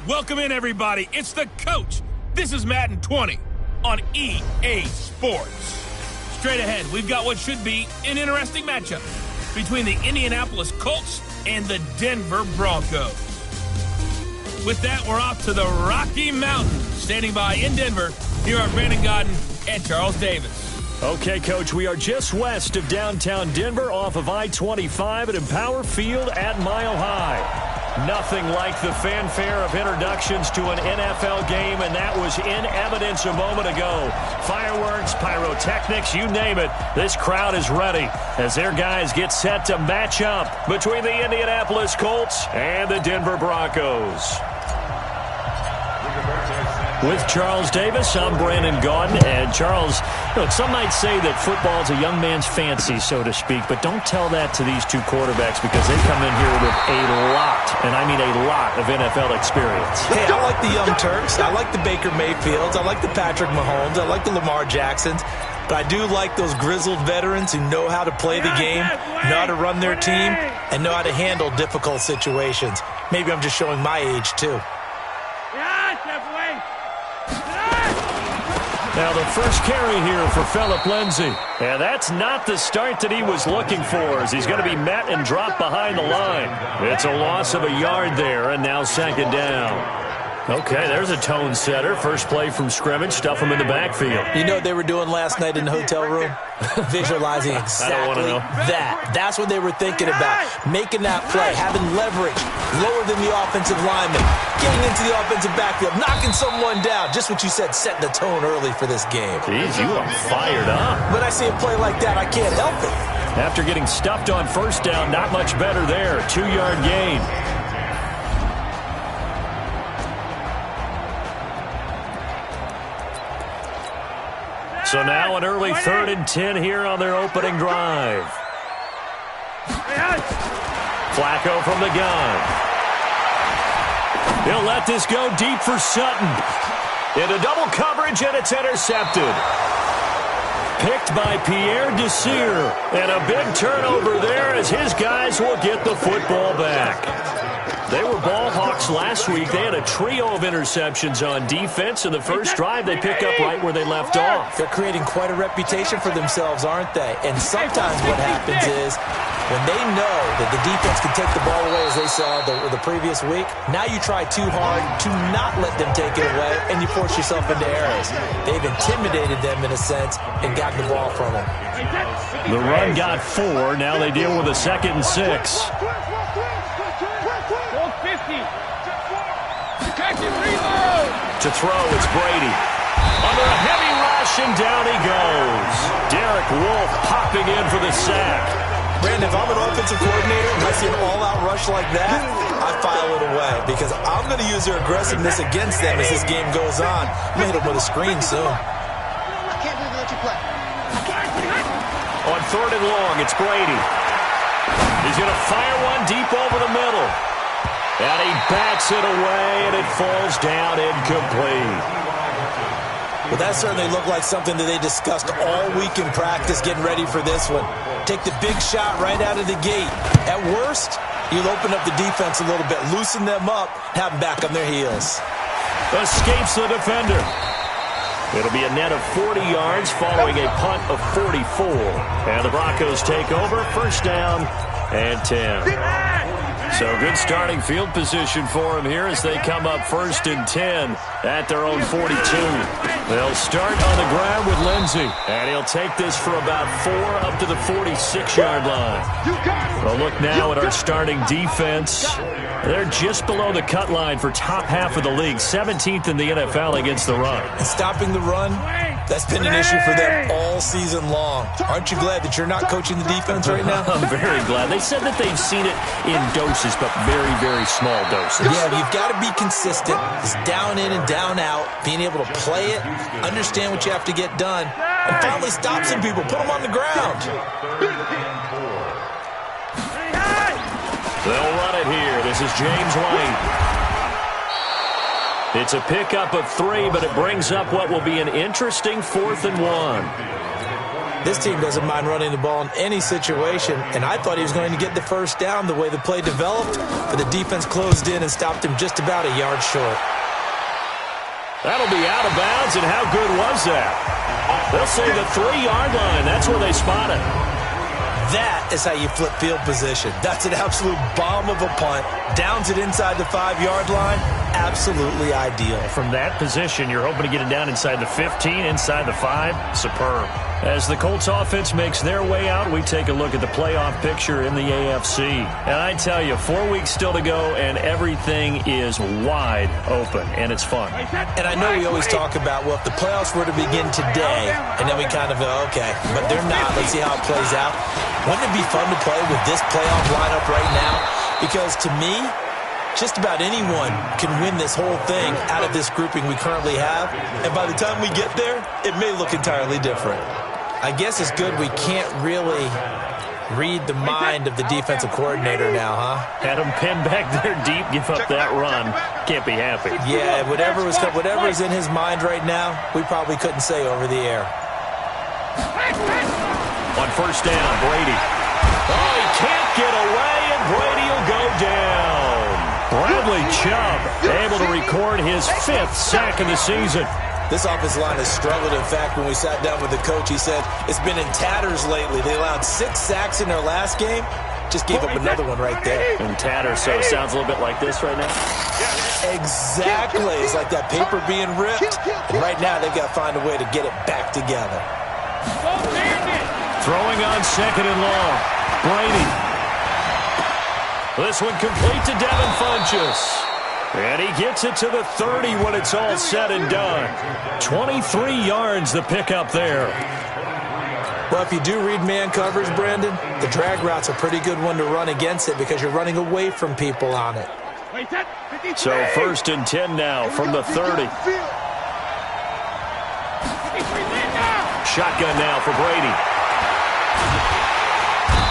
Welcome in, everybody. It's the coach. This is Madden 20 on EA Sports. Straight ahead, we've got what should be an interesting matchup between the Indianapolis Colts and the Denver Broncos. With that, we're off to the Rocky Mountains. Standing by in Denver, here are Brandon Godden and Charles Davis. Okay, Coach, we are just west of downtown Denver off of I-25 at Empower Field at Mile High. Nothing like the fanfare of introductions to an NFL game, and that was in evidence a moment ago. Fireworks, pyrotechnics, you name it. This crowd is ready as their guys get set to match up between the Indianapolis Colts and the Denver Broncos. With Charles Davis, I'm Brandon Gaudin. And Charles, look, some might say that football is a young man's fancy, so to speak, but don't tell that to these two quarterbacks because they come in here with a lot, and I mean a lot, of NFL experience. Hey, I like the Young Turks. I like the Baker Mayfields. I like the Patrick Mahomes. I like the Lamar Jacksons. But I do like those grizzled veterans who know how to play the game, know how to run their team, and know how to handle difficult situations. Maybe I'm just showing my age, too. Now the first carry here for Phillip Lindsay. And that's not the start that he was looking for as he's going to be met and dropped behind the line. It's a loss of a yard there, and now second down. Okay, there's a tone setter. First play from scrimmage, stuff him in the backfield. You know what they were doing last night in the hotel room? Visualizing exactly that. That's what they were thinking about. Making that play, having leverage, lower than the offensive lineman, getting into the offensive backfield, knocking someone down. Just what you said, setting the tone early for this game. Jeez, you are fired up. When I see a play like that, I can't help it. After getting stuffed on first down, not much better there. 2-yard gain. So now an early 3rd and 10 here on their opening drive. Flacco from the gun. He'll let this go deep for Sutton. Into double coverage, and it's intercepted. Picked by Pierre Desir. And a big turnover there as his guys will get the football back. They were ball hawks last week. They had a trio of interceptions on defense. In the first drive, they pick up right where they left off. They're creating quite a reputation for themselves, aren't they? And sometimes what happens is when they know that the defense can take the ball away, as they saw the previous week, now you try too hard to not let them take it away, and you force yourself into errors. They've intimidated them, in a sense, and gotten the ball from them. The run got 4. Now they deal with a 2nd and 6. To throw, it's Brady. Under a heavy rush, and down he goes. Derek Wolfe popping in for the sack. Brandon, if I'm an offensive coordinator and I see an all-out rush like that, I file it away because I'm going to use their aggressiveness against them as this game goes on. I'm going to hit them with a screen soon. I can't believe that you play. On 3rd and long, it's Brady. He's going to fire one deep over the middle. And he backs it away, and it falls down incomplete. Well, that certainly looked like something that they discussed all week in practice, getting ready for this one. Take the big shot right out of the gate. At worst, you'll open up the defense a little bit, loosen them up, have them back on their heels. Escapes the defender. It'll be a net of 40 yards following a punt of 44. And the Broncos take over, first down and 10. So good starting field position for him here as they come up 1st and 10 at their own 42. They'll start on the ground with Lindsay, and he'll take this for about 4 up to the 46-yard line. Well, look now at our starting defense. They're just below the cut line for top half of the league, 17th in the NFL against the run. And stopping the run, that's been an issue for them all season long. Aren't you glad that you're not coaching the defense right now? I'm very glad. They said that they've seen it in doses, but very, very small doses. Yeah, you've got to be consistent. It's down in and down out, being able to play it, understand what you have to get done, and finally stop some people, put them on the ground. They'll run it here. This is James White. It's a pickup of 3, but it brings up what will be an interesting 4th and 1. This team doesn't mind running the ball in any situation, and I thought he was going to get the first down the way the play developed, but the defense closed in and stopped him just about a yard short. That'll be out of bounds, and how good was that? They'll say the 3-yard line. That's where they spot it. That is how you flip field position. That's an absolute bomb of a punt. Downs it inside the 5-yard line. Absolutely ideal. From that position, you're hoping to get it down inside the 15, inside the 5. Superb. As the Colts offense makes their way out, we take a look at the playoff picture in the AFC. And I tell you, 4 weeks still to go, and everything is wide open, and it's fun. And I know we always talk about, well, if the playoffs were to begin today, and then we kind of go, okay, but they're not. Let's see how it plays out. Wouldn't it be fun to play with this playoff lineup right now? Because to me, just about anyone can win this whole thing out of this grouping we currently have. And by the time we get there, it may look entirely different. I guess it's good we can't really read the mind of the defensive coordinator now, huh? Had him pinned back there deep, give up that run. Can't be happy. Yeah, whatever is in his mind right now, we probably couldn't say over the air. On first down, Brady. Oh, he can't get away, and Brady will go down. Bradley Chubb able to record his 5th sack of the season. This offensive line has struggled. In fact, when we sat down with the coach, he said it's been in tatters lately. They allowed 6 sacks in their last game. Just gave up another one right there. In tatters, so it sounds a little bit like this right now. Exactly. It's like that paper being ripped. And right now, they've got to find a way to get it back together. Throwing on 2nd and long. Brady. This one complete to Devin Funchess. And he gets it to the 30 when it's all said and done. 23 yards the pickup there. Well, if you do read man coverage, Brandon, the drag route's a pretty good one to run against it because you're running away from people on it. So 1st and 10 now from the 30. Shotgun now for Brady.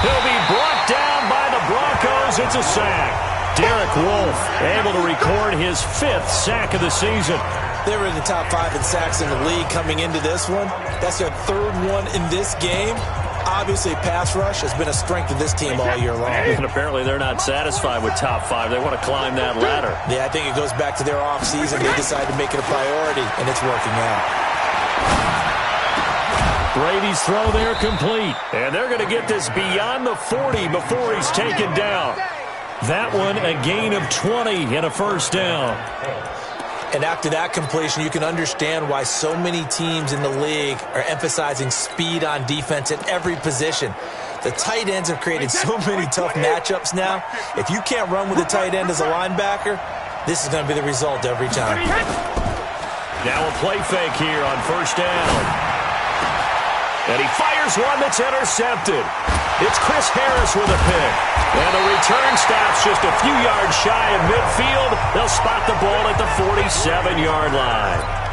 He'll be brought down by the Broncos. It's a sack. Derek Wolfe able to record his 5th sack of the season. They were in the top 5 in sacks in the league coming into this one. That's their 3rd one in this game. Obviously, pass rush has been a strength of this team all year long. And apparently they're not satisfied with top 5. They want to climb that ladder. Yeah, I think it goes back to their offseason. They decided to make it a priority, and it's working out. Brady's throw there complete. And they're going to get this beyond the 40 before he's taken down. That one a gain of 20 and a first down. And after that completion, you can understand why so many teams in the league are emphasizing speed on defense at every position. The tight ends have created so many tough matchups now. If you can't run with a tight end as a linebacker, this is going to be the result every time. Now a play fake here on first down. And he fires one that's intercepted. It's Chris Harris with a pick. And the return stops just a few yards shy of midfield. They'll spot the ball at the 47-yard line.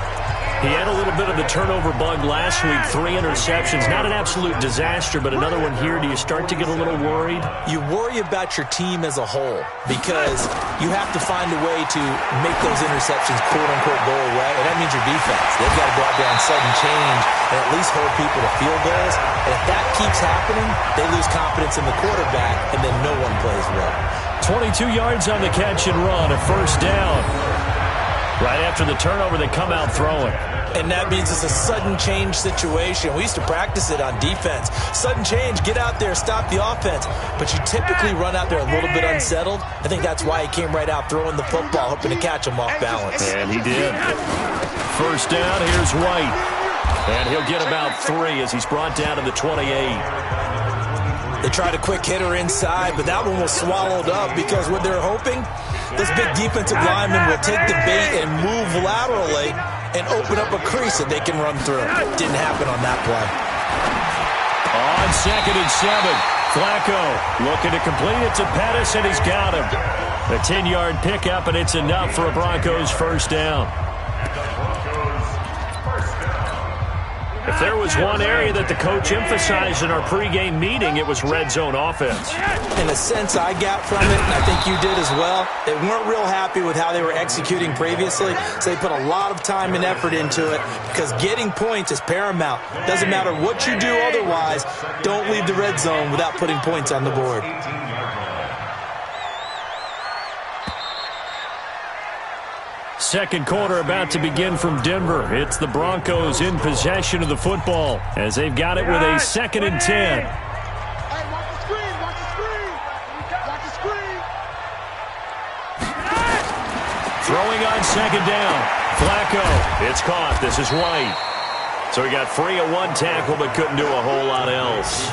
He had a little bit of the turnover bug last week, 3 interceptions. Not an absolute disaster, but another one here. Do you start to get a little worried? You worry about your team as a whole because you have to find a way to make those interceptions, quote-unquote, go away, and that means your defense. They've got to go out there on sudden change and at least hold people to field goals. And if that keeps happening, they lose confidence in the quarterback, and then no one plays well. 22 yards on the catch and run, a first down. Right after the turnover, they come out throwing. And that means it's a sudden change situation. We used to practice it on defense. Sudden change, get out there, stop the offense. But you typically run out there a little bit unsettled. I think that's why he came right out throwing the football, hoping to catch him off balance. And he did. First down, here's White. And he'll get about 3 as he's brought down to the 28. They tried a quick hitter inside, but that one was swallowed up because what they're hoping, this big defensive lineman will take the bait and move laterally and open up a crease that they can run through. Didn't happen on that play. On 2nd and 7, Flacco looking to complete it to Pettis, and he's got him. A 10-yard pickup, and it's enough for a Broncos first down. If there was one area that the coach emphasized in our pregame meeting, it was red zone offense. In a sense I got from it, and I think you did as well, they weren't real happy with how they were executing previously, so they put a lot of time and effort into it because getting points is paramount. Doesn't matter what you do otherwise, don't leave the red zone without putting points on the board. Second quarter about to begin from Denver. It's the Broncos in possession of the football as they've got it with a 2nd and 10. Hey, watch the screen, watch the screen. Watch the screen. Throwing on 2nd down. Flacco. It's caught. This is White. So he got free of one tackle but couldn't do a whole lot else.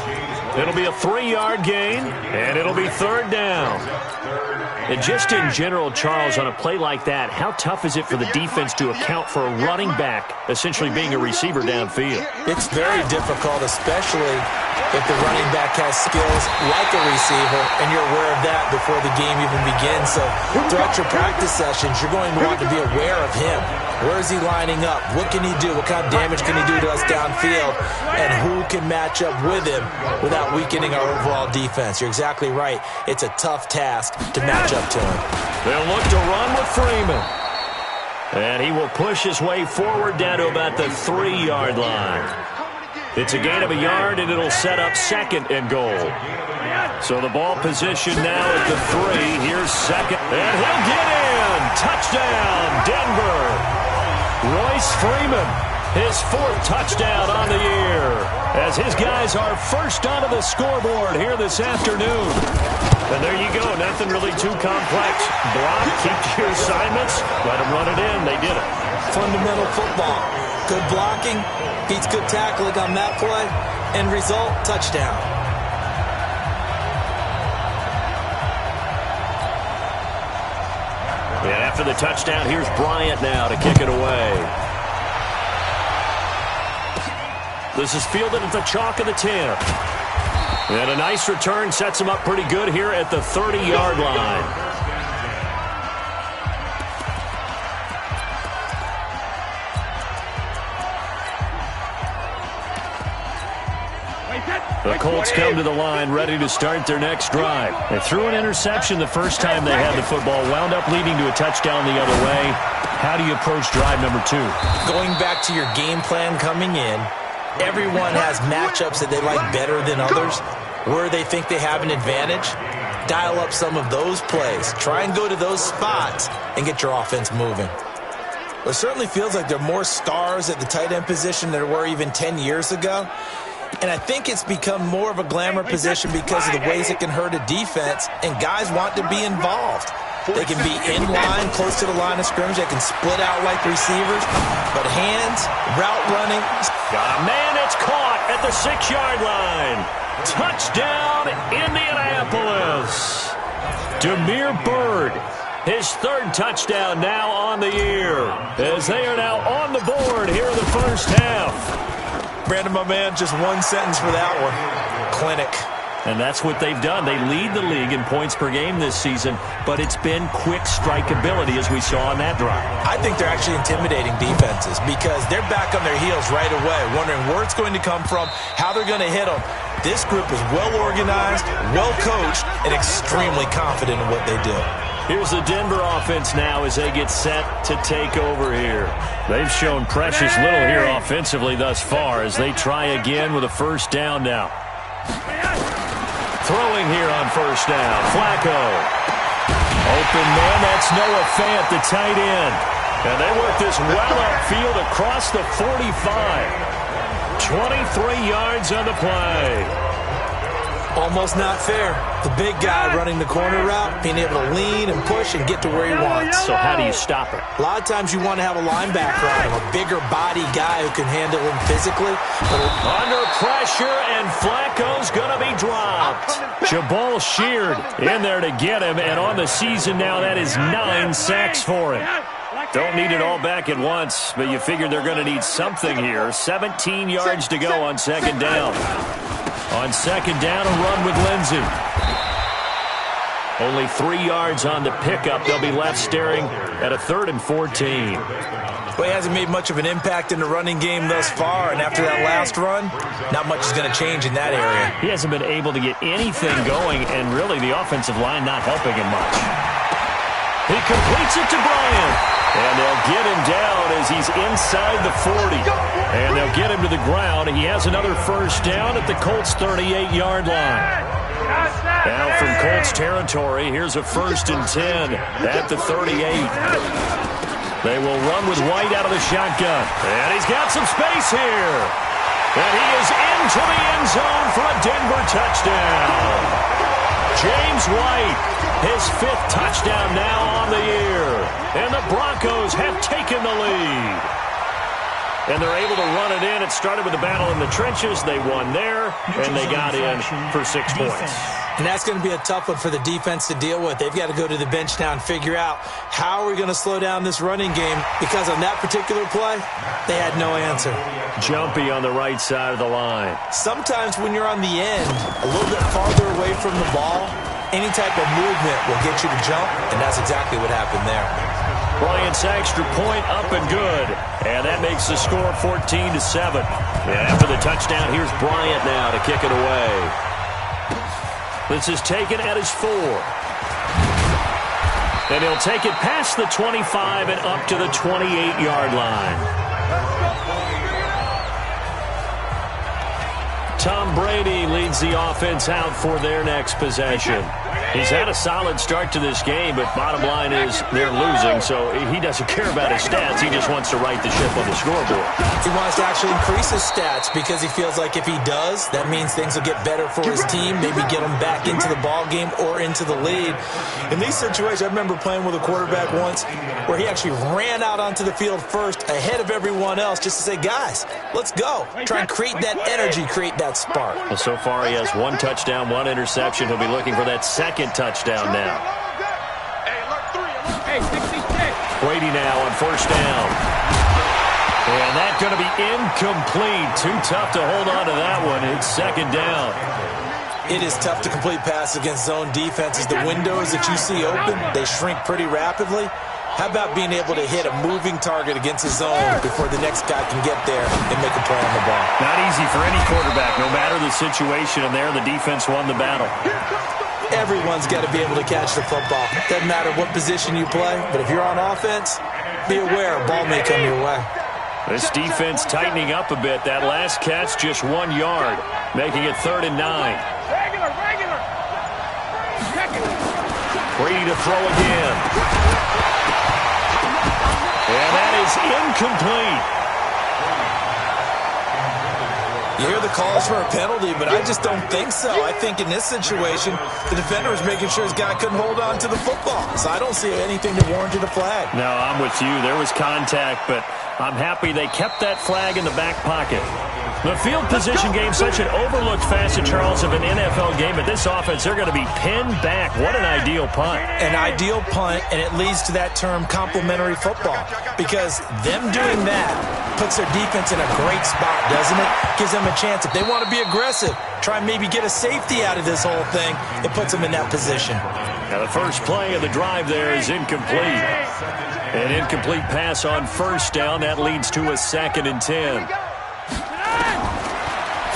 It'll be a 3-yard gain, and it'll be 3rd down. And just in general, Charles, on a play like that, how tough is it for the defense to account for a running back essentially being a receiver downfield? It's very difficult, especially if the running back has skills like a receiver, and you're aware of that before the game even begins. So throughout your practice sessions, you're going to want to be aware of him. Where is he lining up? What can he do? What kind of damage can he do to us downfield? And who can match up with him without weakening our overall defense? You're exactly right. It's a tough task to match up to him. They'll look to run with Freeman. And he will push his way forward down to about the 3-yard line. It's a gain of a yard, and it'll set up 2nd and goal. So the ball position now at the 3. Here's 2nd. And he'll get in. Touchdown, Denver. Royce Freeman, his 4th touchdown on the year, as his guys are first onto the scoreboard here this afternoon. And there you go, nothing really too complex. Block, keep to your assignments, let them run it in. They did it. Fundamental football. Good blocking, beats good tackling on that play, end result, touchdown. And after the touchdown, here's Bryant now to kick it away. This is fielded at the chalk of the 10. And a nice return sets him up pretty good here at the 30-yard line. The Colts come to the line ready to start their next drive. They threw an interception the first time they had the football, wound up leading to a touchdown the other way. How do you approach drive number 2? Going back to your game plan coming in, everyone has matchups that they like better than others, where they think they have an advantage. Dial up some of those plays. Try and go to those spots and get your offense moving. It certainly feels like there are more stars at the tight end position than there were even 10 years ago. And I think it's become more of a glamour position because of the ways it can hurt a defense, and guys want to be involved. They can be in line, close to the line of scrimmage. They can split out like receivers. But hands, route running. Got a man, it's caught at the 6-yard line. Touchdown, Indianapolis. Damiere Byrd, his 3rd touchdown now on the year, as they are now on the board here in the first half. Brandon, my man, just one sentence for that one. Clinic. And that's what they've done. They lead the league in points per game this season, but it's been quick strikeability as we saw on that drive. I think they're actually intimidating defenses because they're back on their heels right away, wondering where it's going to come from, how they're going to hit them. This group is well organized, well coached, and extremely confident in what they do. Here's the Denver offense now as they get set to take over here. They've shown precious little here offensively thus far as they try again with a 1st down now. Throwing here on 1st down. Flacco. Open man, that's Noah Fant, the tight end. And they work this well upfield across the 45. 23 yards on the play. Almost not fair. The big guy running the corner route, being able to lean and push and get to where he wants. So how do you stop it? A lot of times you want to have a linebacker on him, a bigger body guy who can handle him physically. Under pressure, and Flacco's going to be dropped. Jabal Sheard in there to get him, and on the season now, that is 9 sacks for him. Don't need it all back at once, but you figure they're going to need something here. 17 yards to go on 2nd down. On 2nd down, a run with Lindsey. Only 3 yards on the pickup. They'll be left staring at a 3rd and 14. Well, he hasn't made much of an impact in the running game thus far, and after that last run, not much is going to change in that area. He hasn't been able to get anything going, and really the offensive line not helping him much. He completes it to Bryant, and they'll get him down as he's inside the 40. And they'll get him to the ground. He has another first down at the Colts' 38-yard line. Now from Colts territory, here's a 1st and 10 at the 38. They will run with White out of the shotgun. And he's got some space here. And he is into the end zone for a Denver touchdown. James White, his 5th touchdown now on the year. And the Broncos have taken the lead. And they're able to run it in. It started with a battle in the trenches. They won there, and they got in for 6 points. And that's going to be a tough one for the defense to deal with. They've got to go to the bench now and figure out how are we going to slow down this running game, because on that particular play, they had no answer. Jumpy on the right side of the line. Sometimes when you're on the end, a little bit farther away from the ball, any type of movement will get you to jump, and that's exactly what happened there. Bryant's extra point up and good. And that makes the score 14-7. And after the touchdown, here's Bryant now to kick it away. This is taken at his 4. And he'll take it past the 25 and up to the 28-yard line. Tom Brady leads the offense out for their next possession. He's had a solid start to this game, but bottom line is they're losing, so he doesn't care about his stats. He just wants to right the ship on the scoreboard. He wants to actually increase his stats because he feels like if he does, that means things will get better for his team, maybe get him back into the ball game or into the lead. In these situations, I remember playing with a quarterback once where he actually ran out onto the field first ahead of everyone else just to say, guys, let's go. Try and create that energy, create that spark. Well, so far he has 1 touchdown, 1 interception. He'll be looking for that second touchdown now. Brady now on 1st down. And that's going to be incomplete. Too tough to hold on to that one. It's 2nd down. It is tough to complete passes against zone defenses. The windows that you see open, they shrink pretty rapidly. How about being able to hit a moving target against a zone before the next guy can get there and make a play on the ball? Not easy for any quarterback, no matter the situation, and there the defense won the battle. Everyone's got to be able to catch the football. Doesn't matter what position you play, but if you're on offense, be aware a ball may come your way. This defense tightening up a bit. That last catch just 1 yard, making it 3rd and 9. Brady to throw again. And that is incomplete. You hear the calls for a penalty, but I just don't think so. I think in this situation, the defender was making sure his guy couldn't hold on to the football. So I don't see anything that warranted a flag. No, I'm with you. There was contact, but I'm happy they kept that flag in the back pocket. The field position game, such an overlooked facet, Charles, of an NFL game. But this offense, they're going to be pinned back. What an ideal punt. An ideal punt, and it leads to that term complementary football. Because them doing that puts their defense in a great spot, doesn't it? Gives them a chance. If they want to be aggressive, try and maybe get a safety out of this whole thing, it puts them in that position. Now the first play of the drive there is incomplete. An incomplete pass on 1st down. That leads to a 2nd and 10.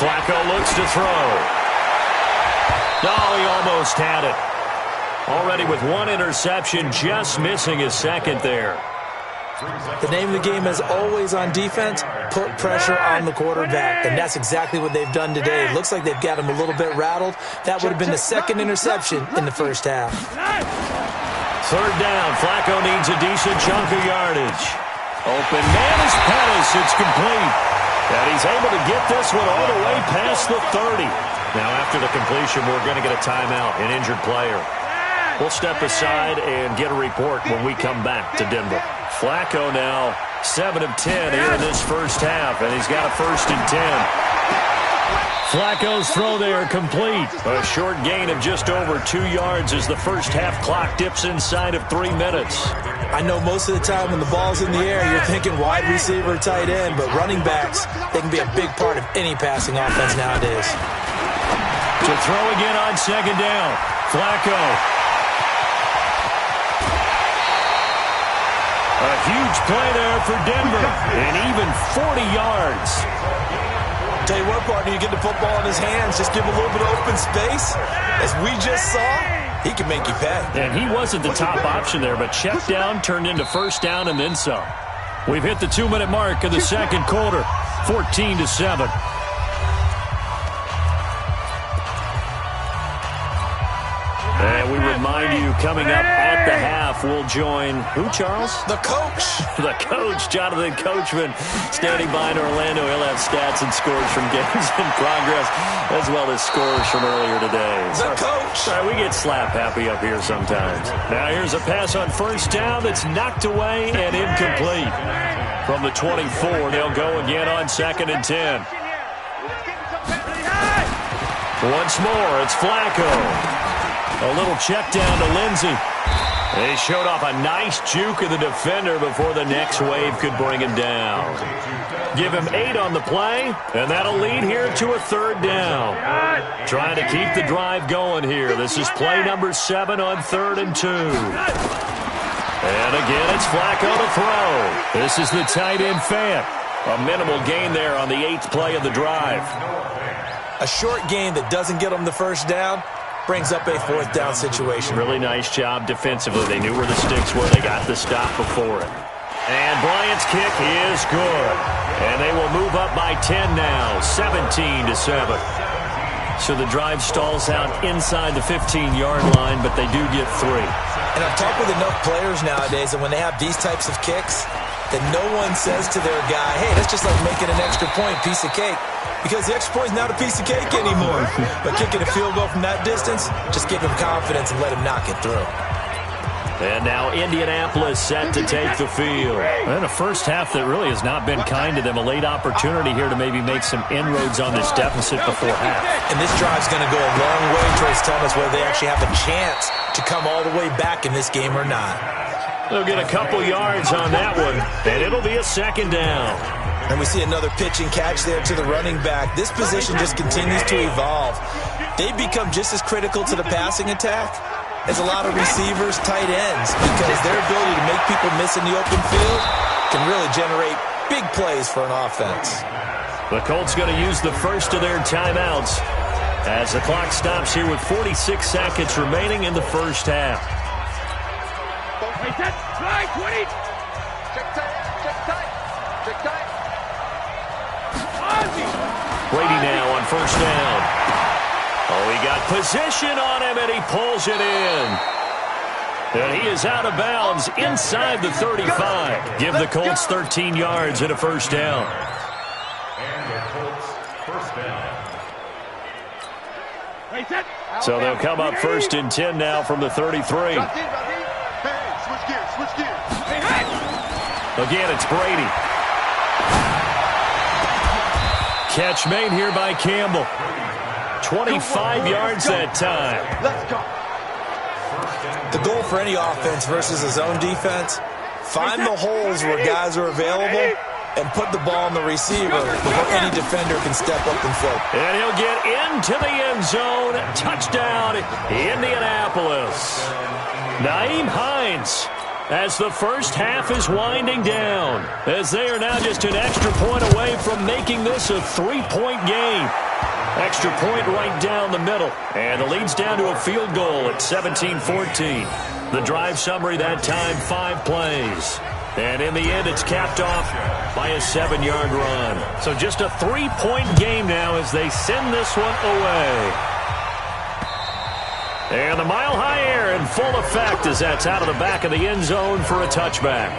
Flacco looks to throw. Oh, he almost had it. Already with 1 interception, just missing his 2nd there. The name of the game is always on defense, put pressure on the quarterback, and that's exactly what they've done today. It looks like they've got him a little bit rattled. That would have been the 2nd interception in the first half. 3rd down, Flacco needs a decent chunk of yardage. Open man is Pettis, it's complete. And he's able to get this one all the way past the 30. Now after the completion, we're going to get a timeout, an injured player. We'll step aside and get a report when we come back to Denver. Flacco now 7 of 10 here in this first half, and he's got a 1st and 10. Flacco's throw there complete. A short gain of just over 2 yards as the first half clock dips inside of 3 minutes. I know most of the time when the ball's in the air, you're thinking wide receiver, tight end, but running backs, they can be a big part of any passing offense nowadays. To throw again on 2nd down. Flacco A huge play there for Denver, and even 40 yards. Tell you what, partner, you get the football in his hands, just give him a little bit of open space. As we just saw, he can make you pay. And he wasn't the top option there, but check down turned into first down and then some. We've hit the 2-minute mark in the second quarter, 14-7. And we remind you, coming up at the half, we'll join who, Charles? The coach. The coach, Jonathan Coachman, standing by in Orlando. He'll have stats and scores from games in progress, as well as scores from earlier today. The coach. Sorry, we get slap happy up here sometimes. Now here's a pass on first down that's knocked away and incomplete. From the 24, they'll go again on 2nd and 10. Once more, it's Flacco. A little check down to Lindsey. They showed off a nice juke of the defender before the next wave could bring him down. Give him 8 on the play, and that'll lead here to a 3rd down. Trying to keep the drive going here. This is play number 7 on 3rd and 2. And again, it's Flacco to throw. This is the tight end Fant. A minimal gain there on the 8th play of the drive. A short gain that doesn't get them the first down brings up a 4th down situation. Really nice job defensively. They knew where the sticks were. They got the stop before it. And Bryant's kick is good. And they will move up by 10 now, 17-7. So the drive stalls out inside the 15-yard line, but they do get 3. And I've talked with enough players nowadays, and when they have these types of kicks, that no one says to their guy, hey, that's just like making an extra point, piece of cake. Because the extra point is not a piece of cake anymore. But kicking a field goal from that distance, just give him confidence and let him knock it through. And now Indianapolis set to take the field. And a first half that really has not been kind to them. A late opportunity here to maybe make some inroads on this deficit before half. And this drive's going to go a long way towards telling us whether they actually have a chance to come all the way back in this game or not. They'll get a couple yards on that one, and it'll be a 2nd down. And we see another pitch and catch there to the running back. This position just continues to evolve. They become just as critical to the passing attack as a lot of receivers, tight ends, because their ability to make people miss in the open field can really generate big plays for an offense. The Colts going to use the first of their timeouts as the clock stops here with 46 seconds remaining in the first half. Brady now on first down. Oh, he got position on him, and he pulls it in. And he is out of bounds inside the 35. Give the Colts 13 yards and a first down. So they'll come up 1st and 10 now from the 33. Again, it's Brady. Catch made here by Campbell. 25 yards that time. The goal for any offense versus his own defense, find the holes where guys are available and put the ball on the receiver before any defender can step up and fill. And he'll get into the end zone. Touchdown, Indianapolis. Nyheim Hines, as the first half is winding down, as they are now just an extra point away from making this a 3-point game. Extra point right down the middle, and it leads down to a field goal at 17-14. The drive summary that time, 5 plays. And in the end, it's capped off by a 7-yard run. So just a 3-point game now as they send this one away. And the mile-high air in full effect as that's out of the back of the end zone for a touchback.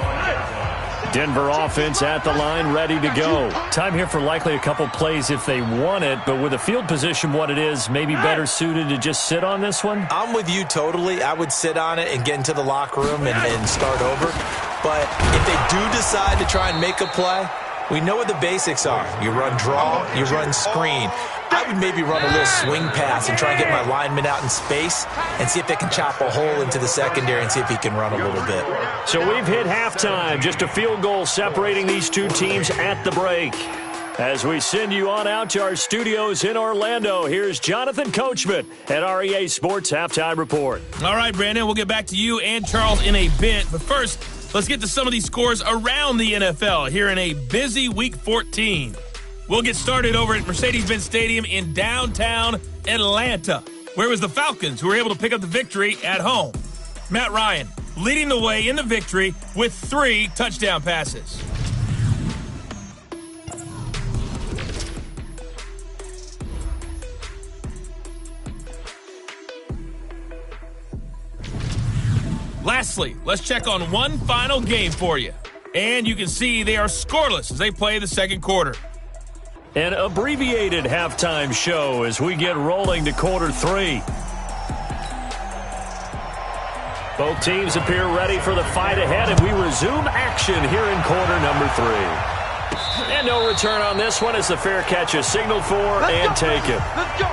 Denver offense at the line, ready to go. Time here for likely a couple plays if they want it, but with the field position what it is, maybe better suited to just sit on this one? I'm with you totally. I would sit on it and get into the locker room and start over. But if they do decide to try and make a play, we know what the basics are. You run draw, you run screen. I would maybe run a little swing pass and try and get my lineman out in space and see if they can chop a hole into the secondary and see if he can run a little bit. So we've hit halftime. Just a field goal separating these two teams at the break. As we send you on out to our studios in Orlando, here's Jonathan Coachman at REA Sports Halftime Report. All right, Brandon, we'll get back to you and Charles in a bit. But first, Let's get to some of these scores around the NFL here in a busy Week 14. We'll get started over at Mercedes-Benz Stadium in downtown Atlanta, where it was the Falcons who were able to pick up the victory at home. Matt Ryan leading the way in the victory with 3 touchdown passes. Lastly, let's check on one final game for you. And you can see they are scoreless as they play the second quarter. An abbreviated halftime show as we get rolling to quarter 3. Both teams appear ready for the fight ahead, and we resume action here in quarter number 3. And no return on this one as the fair catch is signaled for and taken. Let's go.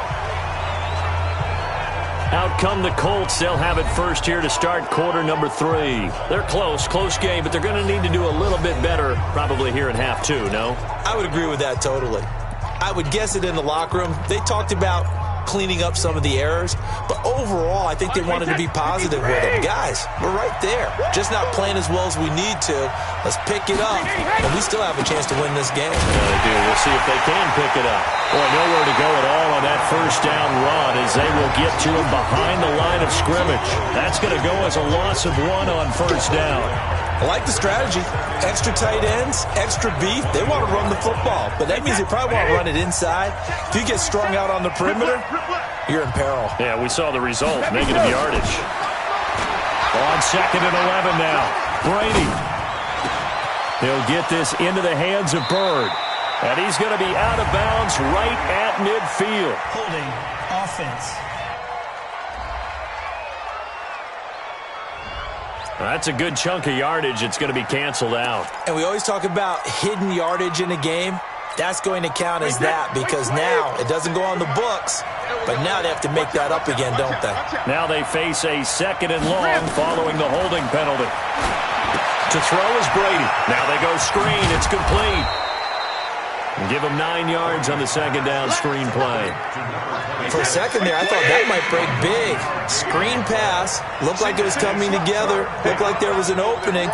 Out come the Colts. They'll have it first here to start quarter number 3. They're close game, but they're going to need to do a little bit better probably here in half 2, no? I would agree with that totally. I would guess it in the locker room. They talked about cleaning up some of the errors, but overall, I think they wanted to be positive with them. Guys, we're right there. Just not playing as well as we need to. Let's pick it up, and we still have a chance to win this game. Yeah, they do. We'll see if they can pick it up. Boy, nowhere to go at all on that first down run as they will get to him behind the line of scrimmage. That's going to go as a loss of 1 on first down. I like the strategy. Extra tight ends, extra beef. They want to run the football, but that means they probably want to run it inside. If you get strung out on the perimeter, you're in peril. Yeah, we saw the result. Negative yardage. On 2nd and 11 now. Brady. He'll get this into the hands of Bird. And he's going to be out of bounds right at midfield. Holding offense. That's a good chunk of yardage. It's going to be canceled out. And we always talk about hidden yardage in a game. That's going to count as that because now it doesn't go on the books, but now they have to make that up again, don't they? Now they face a 2nd and long following the holding penalty. To throw is Brady. Now they go screen. It's complete. And give him 9 yards on the 2nd down screen play. For a second there, I thought that might break big. Screen pass. Looked like it was coming together. Looked like there was an opening.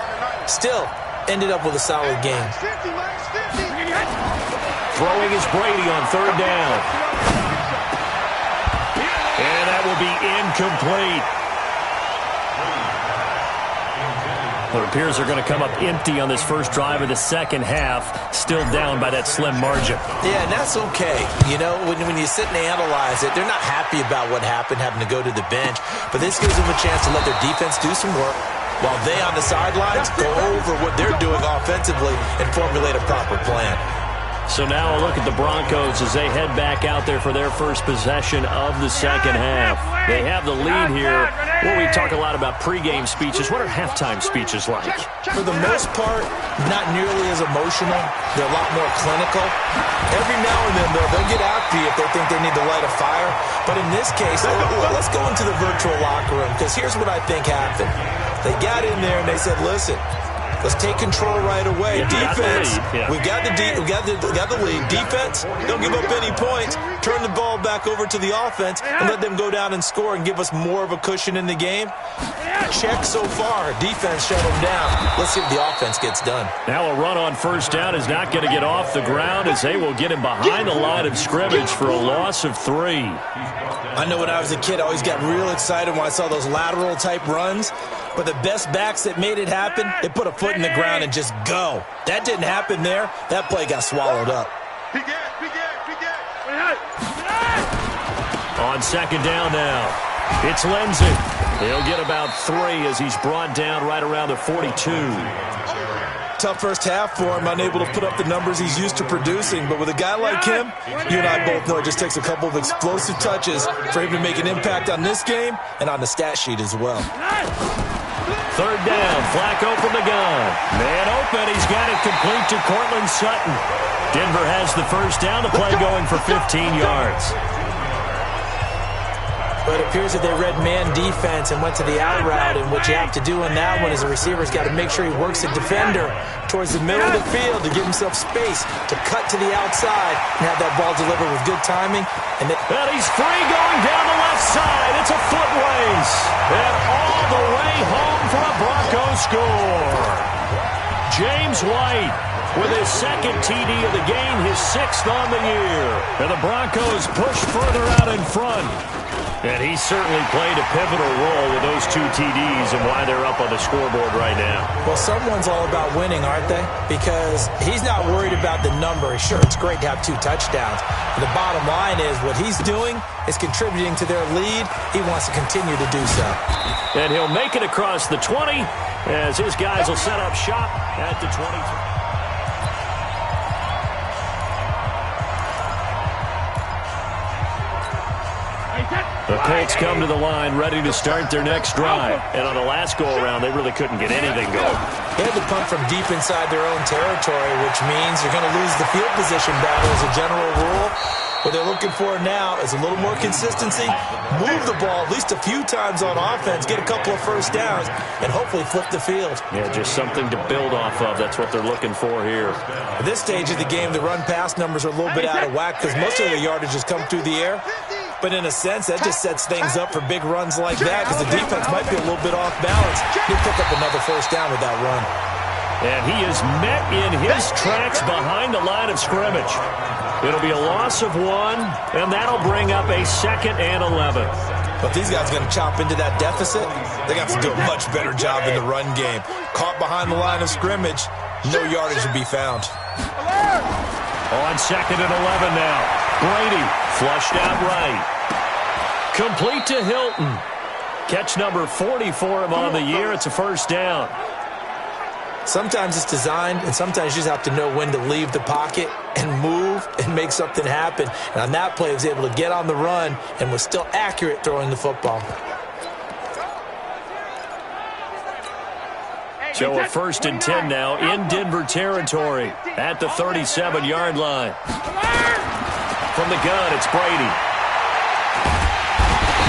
Still, ended up with a solid game. Throwing is Brady on 3rd down. And that will be incomplete. It appears they're going to come up empty on this first drive of the second half, still down by that slim margin. Yeah, and that's okay. You know, when you sit and analyze it, they're not happy about what happened, having to go to the bench, but this gives them a chance to let their defense do some work while they on the sidelines go over what they're doing offensively and formulate a proper plan. So now a look at the Broncos as they head back out there for their first possession of the second half. They have the lead here. Well, we talk a lot about pregame speeches. What are halftime speeches like? For the most part, not nearly as emotional. They're a lot more clinical. Every now and then, though, they'll get after you if they think they need to light a fire. But in this case, let's go into the virtual locker room because here's what I think happened. They got in there and they said, listen, let's take control right away. Defense, we've got the lead. Defense, don't give up any points. Turn the ball back over to the offense and let them go down and score and give us more of a cushion in the game. Check so far. Defense shut them down. Let's see if the offense gets done. Now a run on first down is not going to get off the ground as they will get him behind the line of scrimmage for a loss of 3. I know when I was a kid, I always got real excited when I saw those lateral-type runs. But the best backs that made it happen, they put a foot in the ground and just go. That didn't happen there. That play got swallowed up. On 2nd down now, it's Lindsey. He'll get about 3 as he's brought down right around the 42. Tough first half for him, unable to put up the numbers he's used to producing. But with a guy like him, you and I both know it just takes a couple of explosive touches for him to make an impact on this game and on the stat sheet as well. 3rd down, Flacco from the gun. Man open, he's got it complete to Cortland Sutton. Denver has the first down, the play going for 15 yards. But it appears that they read man defense and went to the out route, and what you have to do in that one is the receiver's got to make sure he works the defender towards the middle of the field to give himself space to cut to the outside and have that ball delivered with good timing. And he's free going down the left side. It's a foot race. And all the way home for a Broncos score. James White with his second TD of the game, his 6th on the year. And the Broncos push further out in front. And he certainly played a pivotal role with those 2 TDs and why they're up on the scoreboard right now. Well, someone's all about winning, aren't they? Because he's not worried about the number. Sure, it's great to have 2 touchdowns. But the bottom line is what he's doing is contributing to their lead. He wants to continue to do so. And he'll make it across the 20 as his guys will set up shop at the 23. The Colts come to the line ready to start their next drive. And on the last go-around, they really couldn't get anything going. They had to punt from deep inside their own territory, which means you're going to lose the field position battle as a general rule. What they're looking for now is a little more consistency, move the ball at least a few times on offense, get a couple of first downs, and hopefully flip the field. Yeah, just something to build off of. That's what they're looking for here. At this stage of the game, the run-pass numbers are a little bit out of whack because most of the yardage has come through the air. But in a sense, that just sets things up for big runs like that because the defense might be a little bit off balance. He'll pick up another first down with that run. And he is met in his tracks behind the line of scrimmage. It'll be a loss of 1, and that'll bring up a 2nd and 11. But these guys are going to chop into that deficit. They got to do a much better job in the run game. Caught behind the line of scrimmage, no yardage to be found. On 2nd and 11 now. Brady flushed out right. Complete to Hilton. Catch number 40 for him on the year. It's a first down. Sometimes it's designed, and sometimes you just have to know when to leave the pocket and move and make something happen. And on that play, he was able to get on the run and was still accurate throwing the football. So a 1st and 10 now in Denver territory at the 37-yard line. From the gun, it's Brady.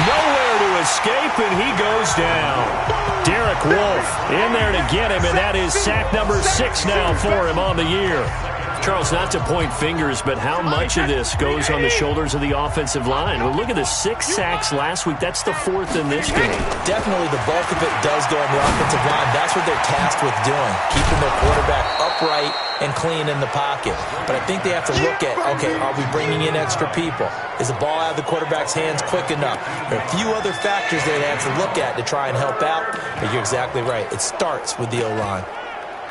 Nowhere to escape, and he goes down. Derek Wolfe in there to get him, and that is sack number 6 now for him on the year. Charles, not to point fingers, but how much of this goes on the shoulders of the offensive line? Well, look at the 6 sacks last week. That's the 4th in this game. Definitely the bulk of it does go on the offensive line. That's what they're tasked with doing, keeping their quarterback upright and clean in the pocket. But I think they have to look at, okay, are we bringing in extra people? Is the ball out of the quarterback's hands quick enough? There are a few other factors they have to look at to try and help out, but you're exactly right. It starts with the O-line.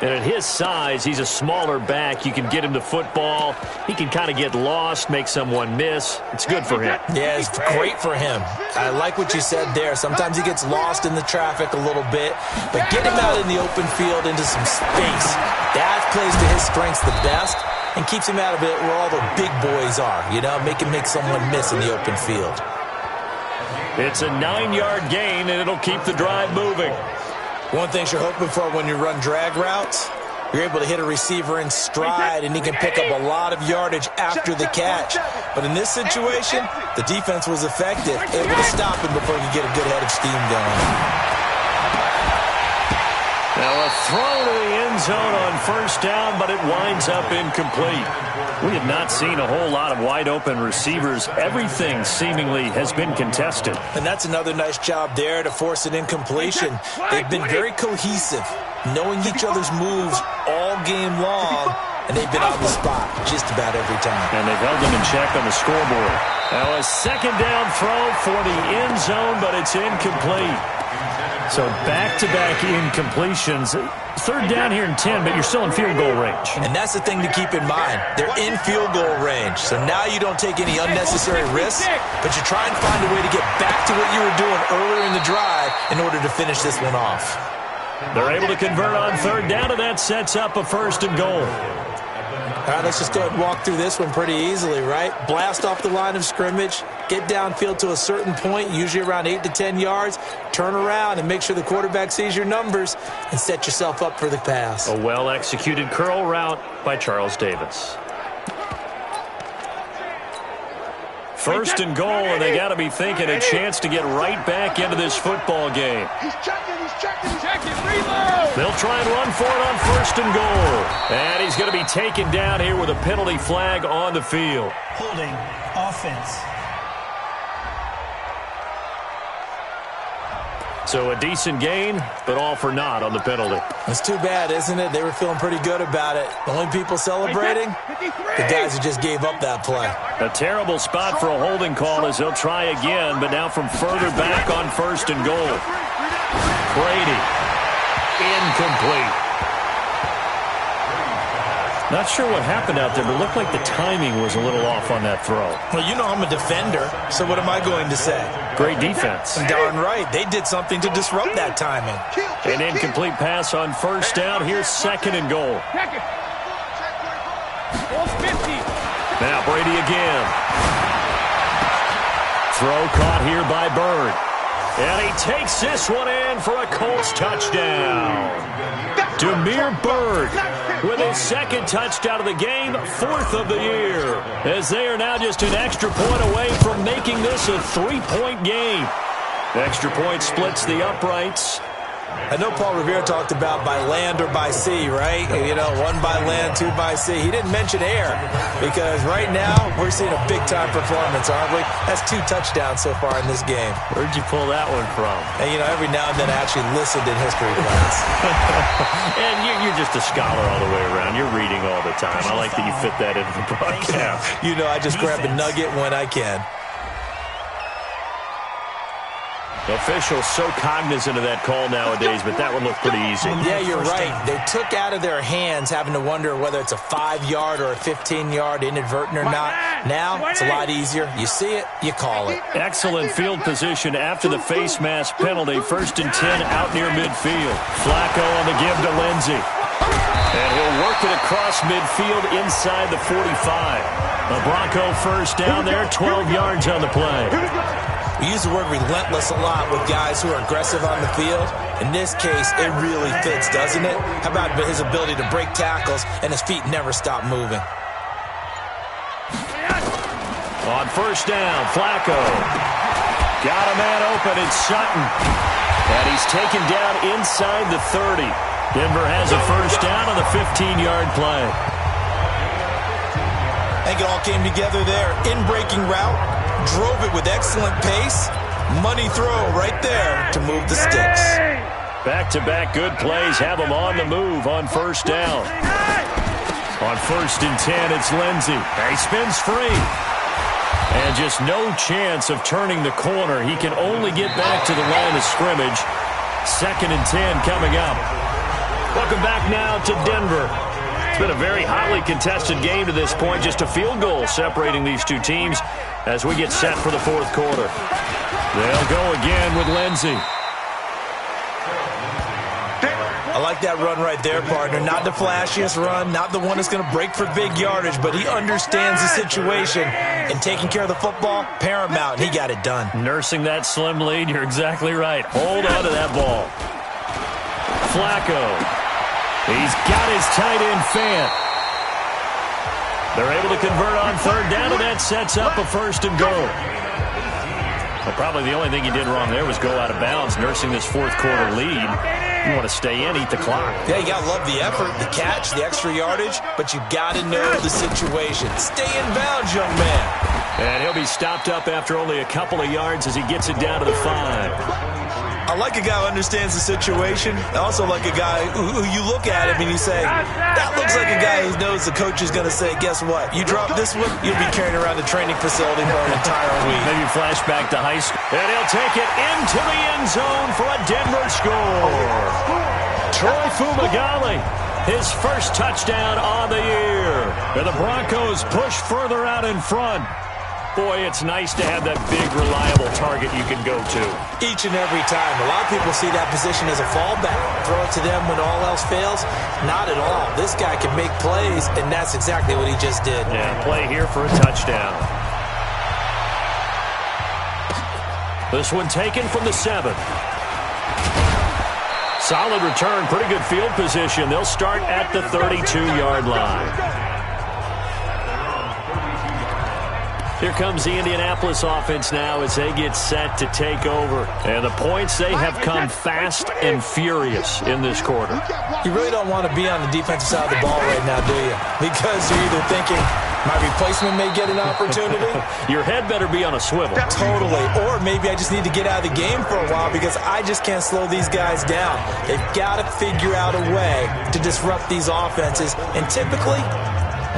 And at his size, he's a smaller back. You can get him to football. He can kind of get lost, make someone miss. It's good for him. Yeah, it's great for him. I like what you said there. Sometimes he gets lost in the traffic a little bit, but get him out in the open field into some space. That plays to his strengths the best and keeps him out of it where all the big boys are, you know, make him make someone miss in the open field. It's a 9-yard gain, and it'll keep the drive moving. One thing you're hoping for when you run drag routes, you're able to hit a receiver in stride, and he can pick up a lot of yardage after the catch. But in this situation, the defense was effective, able to stop him before he could get a good head of steam going. Now a throw to the end zone on first down, but it winds up incomplete. We have not seen a whole lot of wide-open receivers. Everything seemingly has been contested. And that's another nice job there to force an incompletion. They've been very cohesive, knowing each other's moves all game long, and they've been on the spot just about every time. And they've held them in check on the scoreboard. Now a second down throw for the end zone, but it's incomplete. So back-to-back incompletions. Third down here in 10, but you're still in field goal range. And that's the thing to keep in mind. They're in field goal range. So now you don't take any unnecessary risks, but you try and find a way to get back to what you were doing earlier in the drive in order to finish this one off. They're able to convert on third down, and that sets up a 1st and goal. All right, let's just go ahead and walk through this one pretty easily, right? Blast off the line of scrimmage, get downfield to a certain point, usually around 8 to 10 yards, turn around and make sure the quarterback sees your numbers and set yourself up for the pass. A well-executed curl route by Charles Davis. First and goal, and they got to be thinking a chance to get right back into this football game. He's checking. Reload! They'll try and run for it on first and goal. And he's going to be taken down here with a penalty flag on the field. Holding offense. So a decent gain, but all for naught on the penalty. It's too bad, isn't it? They were feeling pretty good about it. The only people celebrating, the guys who just gave up that play. A terrible spot for a holding call as they'll try again, but now from further back on first and goal. Brady, incomplete. Not sure what happened out there, but it looked like the timing was a little off on that throw. Well, you know I'm a defender, so what am I going to say? Great defense. Darn right. They did something to disrupt that timing. An incomplete pass on first down. Here's second and goal. Check it. Ball's 50. Now Brady again. Throw caught here by Bird. And he takes this one in for a Colts touchdown. Demir Bird with his second touchdown of the game, fourth of the year, as they are now just an extra point away from making this a three-point game. Extra point splits the uprights. I know Paul Revere talked about by land or by sea, right? You know, one by land, two by sea. He didn't mention air because right now we're seeing a big-time performance, aren't we? That's 2 touchdowns so far in this game. Where'd you pull that one from? And, you know, every now and then I actually listened in history class. And you're just a scholar all the way around. You're reading all the time. I like that you fit that into the broadcast. You know, I just grab a nugget when I can. Officials so cognizant of that call nowadays, but that one looked pretty easy. Yeah, you're right. They took out of their hands having to wonder whether it's a 5-yard or a 15-yard inadvertent or not. Now, it's a lot easier. You see it, you call it. Excellent field position after the face mask penalty. 1st and 10 out near midfield. Flacco on the give to Lindsey. And he'll work it across midfield inside the 45. The Bronco first down there, 12 yards on the play. We use the word relentless a lot with guys who are aggressive on the field. In this case, it really fits, doesn't it? How about his ability to break tackles and his feet never stop moving? On first down, Flacco. Got a man open, it's Sutton. And he's taken down inside the 30. Denver has a first down on the 15-yard play. I think it all came together there. In-breaking route. Drove it with excellent pace. Money throw right there to move the sticks. Back-to-back good plays have him on the move on first down. On 1st and 10, it's Lindsey. He spins free. And just no chance of turning the corner. He can only get back to the line of scrimmage. 2nd and 10 coming up. Welcome back now to Denver. It's been a very hotly contested game to this point. Just a field goal separating these two teams as we get set for the 4th quarter. They'll go again with Lindsey. I like that run right there, partner. Not the flashiest run, not the one that's going to break for big yardage, but he understands the situation, and taking care of the football, paramount, and he got it done. Nursing that slim lead, you're exactly right. Hold on to that ball. Flacco. He's got his tight end Fant. They're able to convert on 3rd down, and that sets up a 1st and goal. Well, probably the only thing he did wrong there was go out of bounds, nursing this 4th quarter lead. You want to stay in, eat the clock. Yeah, you got to love the effort, the catch, the extra yardage, but you got to know the situation. Stay in bounds, young man. And he'll be stopped up after only a couple of yards as he gets it down to the 5. I like a guy who understands the situation. I also like a guy who you look at him and you say, that looks like a guy who knows the coach is going to say, guess what? You drop this one, you'll be carrying around the training facility for an entire week. Maybe flashback to high school. And he'll take it into the end zone for a Denver score. Troy Fumagalli, his first touchdown on the year. And the Broncos push further out in front. Boy, it's nice to have that big, reliable target you can go to. Each and every time. A lot of people see that position as a fallback. Throw it to them when all else fails. Not at all. This guy can make plays, and that's exactly what he just did. Yeah, play here for a touchdown. This one taken from the 7. Solid return, pretty good field position. They'll start at the 32-yard line. Here comes the Indianapolis offense now as they get set to take over. And the points, they have come fast and furious in this quarter. You really don't want to be on the defensive side of the ball right now, do you? Because you're either thinking, my replacement may get an opportunity. Your head better be on a swivel. Totally. Or maybe I just need to get out of the game for a while because I just can't slow these guys down. They've got to figure out a way to disrupt these offenses. And typically,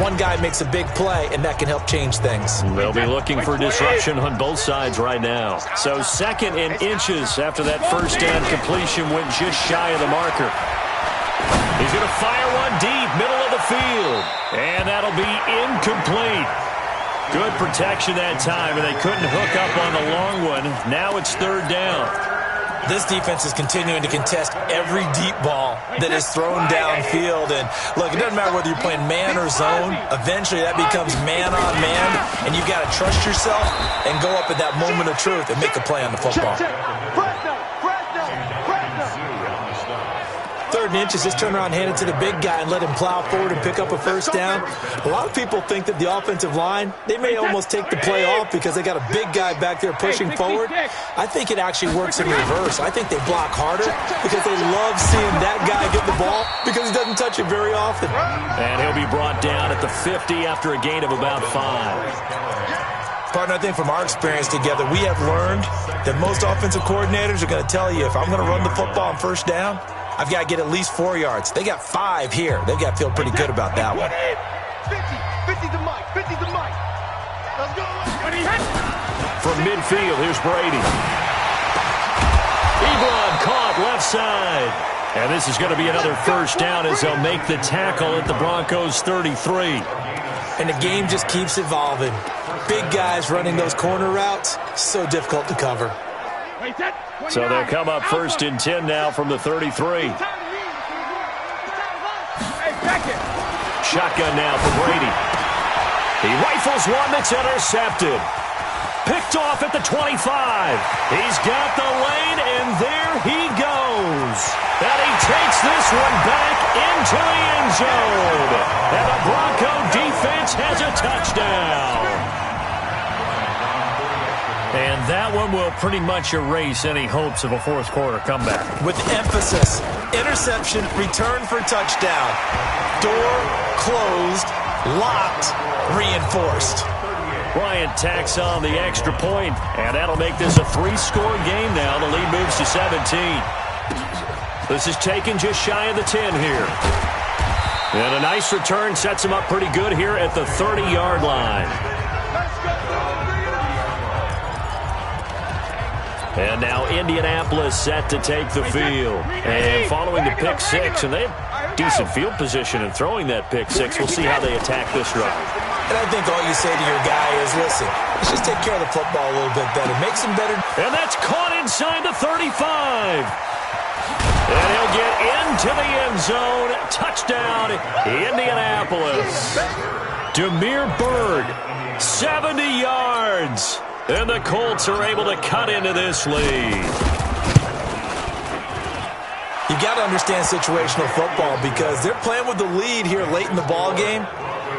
one guy makes a big play, and that can help change things. They'll be looking for disruption on both sides right now. So 2nd and inches after that first down completion went just shy of the marker. He's going to fire one deep, middle of the field. And that'll be incomplete. Good protection that time, and they couldn't hook up on the long one. Now it's 3rd down. This defense is continuing to contest every deep ball that is thrown downfield. And, look, it doesn't matter whether you're playing man or zone. Eventually, that becomes man-on-man, and you've got to trust yourself and go up at that moment of truth and make a play on the football. 3rd and inches, just turn around, hand it to the big guy, and let him plow forward and pick up a first down. A lot of people think that the offensive line, they may almost take the play off because they got a big guy back there pushing forward. I think it actually works in reverse. I think they block harder because they love seeing that guy get the ball because he doesn't touch it very often. And he'll be brought down at the 50 after a gain of about 5. Partner, I think from our experience together, we have learned that most offensive coordinators are going to tell you, if I'm going to run the football on first down, I've got to get at least 4 yards. They got 5 here. They've got to feel pretty good about that one. 50 to Mike. 50 to Mike. Let's go. From midfield, here's Brady. Ebron caught left side. And this is going to be another first down as they'll make the tackle at the Broncos 33. And the game just keeps evolving. Big guys running those corner routes, so difficult to cover. So they'll come up 1st and 10 now from the 33. Shotgun now for Brady. He rifles one that's intercepted. Picked off at the 25. He's got the lane, and there he goes. And he takes this one back into the end zone. And the Bronco defense has a touchdown. And that one will pretty much erase any hopes of a 4th quarter comeback. With emphasis, interception, return for touchdown. Door closed, locked, reinforced. Bryant tacks on the extra point, and that'll make this a 3-score game now. The lead moves to 17. This is taken just shy of the 10 here. And a nice return sets him up pretty good here at the 30-yard line. And now Indianapolis set to take the field. And following the pick 6, and they have decent field position in throwing that pick 6. We'll see how they attack this drive. And I think all you say to your guy is, listen, let's just take care of the football a little bit better. Makes him better. And that's caught inside the 35. And he'll get into the end zone. Touchdown, Indianapolis. Demir Bird, 70 yards. And the Colts are able to cut into this lead. You got to understand situational football because they're playing with the lead here late in the ball game.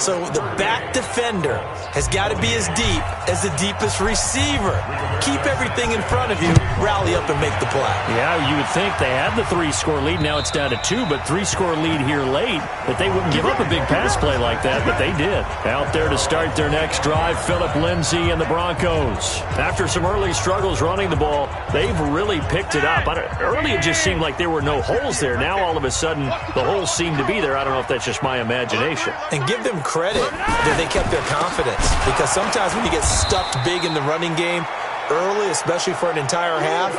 So the back defender has got to be as deep as the deepest receiver. Keep everything in front of you, rally up and make the play. Yeah, you would think they had the 3-score lead. Now it's down to 2, but 3-score lead here late. That they wouldn't give up a big pass play like that, but they did. Out there to start their next drive, Phillip Lindsay and the Broncos. After some early struggles running the ball, they've really picked it up. Early it just seemed like there were no holes there. Now all of a sudden the holes seem to be there. I don't know if that's just my imagination. And give them credit that they kept their confidence, because sometimes when you get stuffed big in the running game early, especially for an entire half,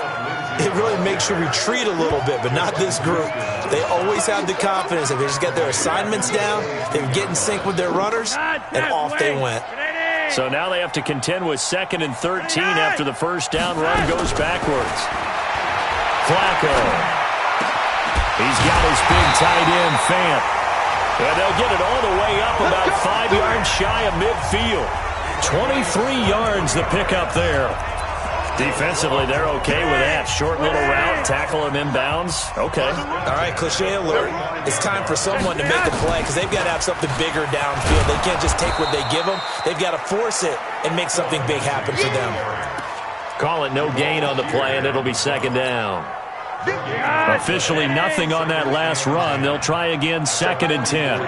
it really makes you retreat a little bit, but not this group. They always have the confidence that they just get their assignments down, they get in sync with their runners, and off they went. So now they have to contend with 2nd and 13 after the first down run goes backwards. Flacco. He's got his big tight end, Fant. And they'll get it all the way up about 5 yards shy of midfield. 23 yards the pickup there. Defensively, they're okay with that. Short little route, tackle him inbounds. Okay. All right, cliche alert. It's time for someone to make a play because they've got to have something bigger downfield. They can't just take what they give them. They've got to force it and make something big happen for them. Call it no gain on the play, and it'll be second down. Officially nothing on that last run. They'll try again, 2nd and 10.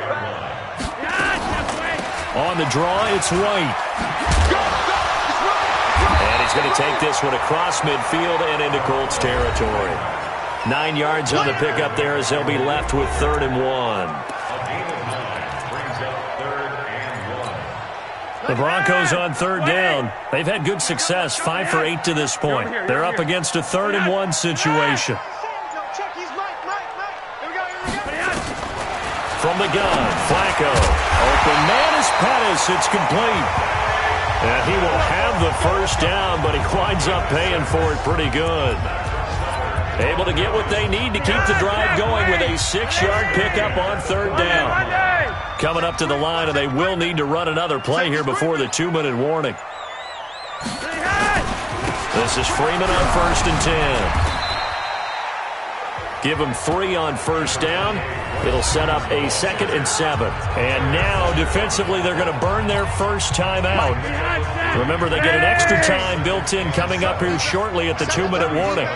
On the draw, it's White. And he's going to take this one across midfield and into Colts territory. 9 yards on the pickup there as they'll be left with 3rd and 1. The Broncos on 3rd down. They've had good success, 5 for 8 to this point. They're up against a 3rd and 1 situation. From the gun, Flacco. Open man is Pettis. It's complete. And he will have the first down, but he winds up paying for it pretty good. Able to get what they need to keep the drive going with a 6-yard pickup on 3rd down. Coming up to the line, and they will need to run another play here before the 2-minute warning. This is Freeman on 1st and 10. Give him 3 on 1st down. It'll set up a 2nd and 7. And now, defensively, they're going to burn their first timeout. Remember, they get an extra time built in coming up here shortly at the 2-minute warning.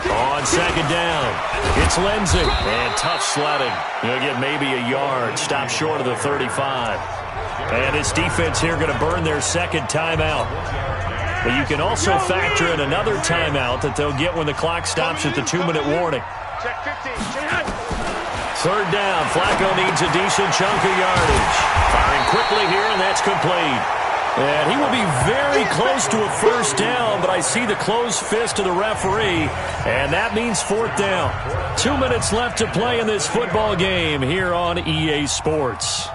On 2nd down, it's Lindsey. And tough sledding. He'll get maybe a yard. Stop short of the 35. And this defense here going to burn their 2nd timeout. But you can also factor in another timeout that they'll get when the clock stops at the 2-minute warning. 3rd down. Flacco needs a decent chunk of yardage. Firing quickly here, and that's complete. And he will be very close to a first down, but I see the closed fist of the referee, and that means 4th down. 2 minutes left to play in this football game here on EA Sports.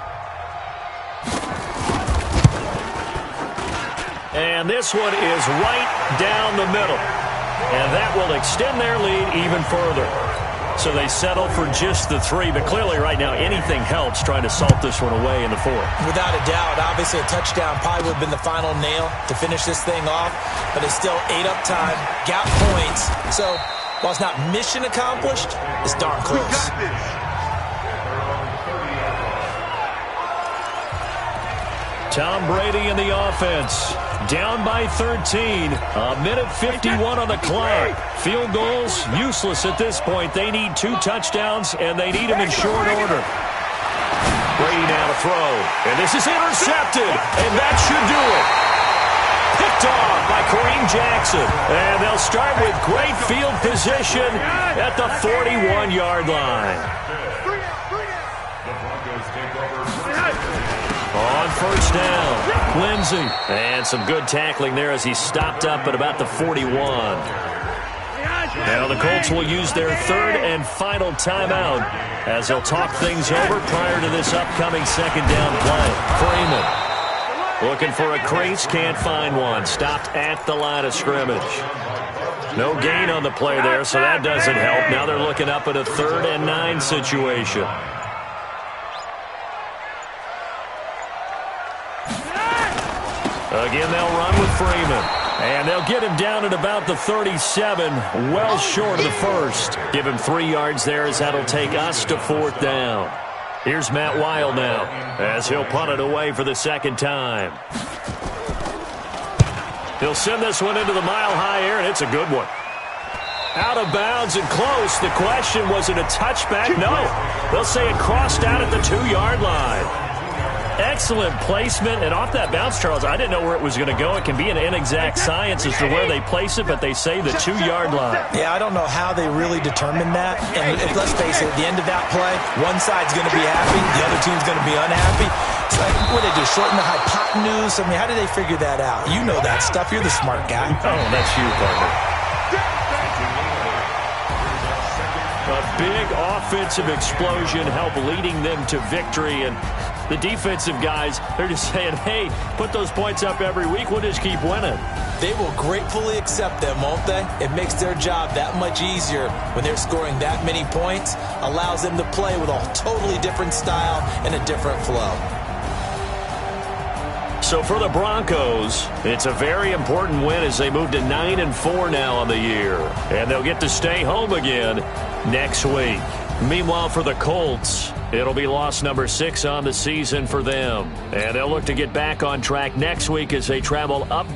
And this one is right down the middle. And that will extend their lead even further. So they settle for just the 3, but clearly right now anything helps trying to salt this one away in the 4th. Without a doubt, obviously a touchdown probably would have been the final nail to finish this thing off, but it's still ate up time, got points. So while it's not mission accomplished, it's darn close. Tom Brady in the offense. Down by 13. A minute 51 on the clock. Field goals, useless at this point. They need 2 touchdowns, and they need them in short order. Brady now to throw. And this is intercepted, and that should do it. Picked off by Kareem Jackson. And they'll start with great field position at the 41-yard line. On 1st down, Lindsey. And some good tackling there as he stopped up at about the 41. Now the Colts will use their 3rd and final timeout as they'll talk things over prior to this upcoming 2nd down play. Freeman looking for a crease, can't find one. Stopped at the line of scrimmage. No gain on the play there, so that doesn't help. Now they're looking up at a 3rd and 9 situation. Again, they'll run with Freeman. And they'll get him down at about the 37, well short of the 1st. Give him 3 yards there as that'll take us to 4th down. Here's Matt Wild now as he'll punt it away for the 2nd time. He'll send this one into the mile-high air, and it's a good one. Out of bounds and close. The question, was it a touchback? No. They'll say it crossed out at the 2-yard line. Excellent placement, and off that bounce, Charles, I didn't know where it was going to go. It can be an inexact science as to where they place it, but they say the 2-yard line. Yeah, I don't know how they really determined that. And let's face it, at the end of that play, one side's going to be happy, the other team's going to be unhappy. It's like, what did they do, shorten the hypotenuse? I mean, how did they figure that out? You know that stuff. You're the smart guy. Oh, that's you, partner. A big offensive explosion helped leading them to victory, and the defensive guys, they're just saying, hey, put those points up every week, we'll just keep winning. They will gratefully accept them, won't they? It makes their job that much easier when they're scoring that many points, allows them to play with a totally different style and a different flow. So for the Broncos, it's a very important win as they move to 9-4 now on the year. And they'll get to stay home again next week. Meanwhile, for the Colts, it'll be loss number 6 on the season for them. And they'll look to get back on track next week as they travel up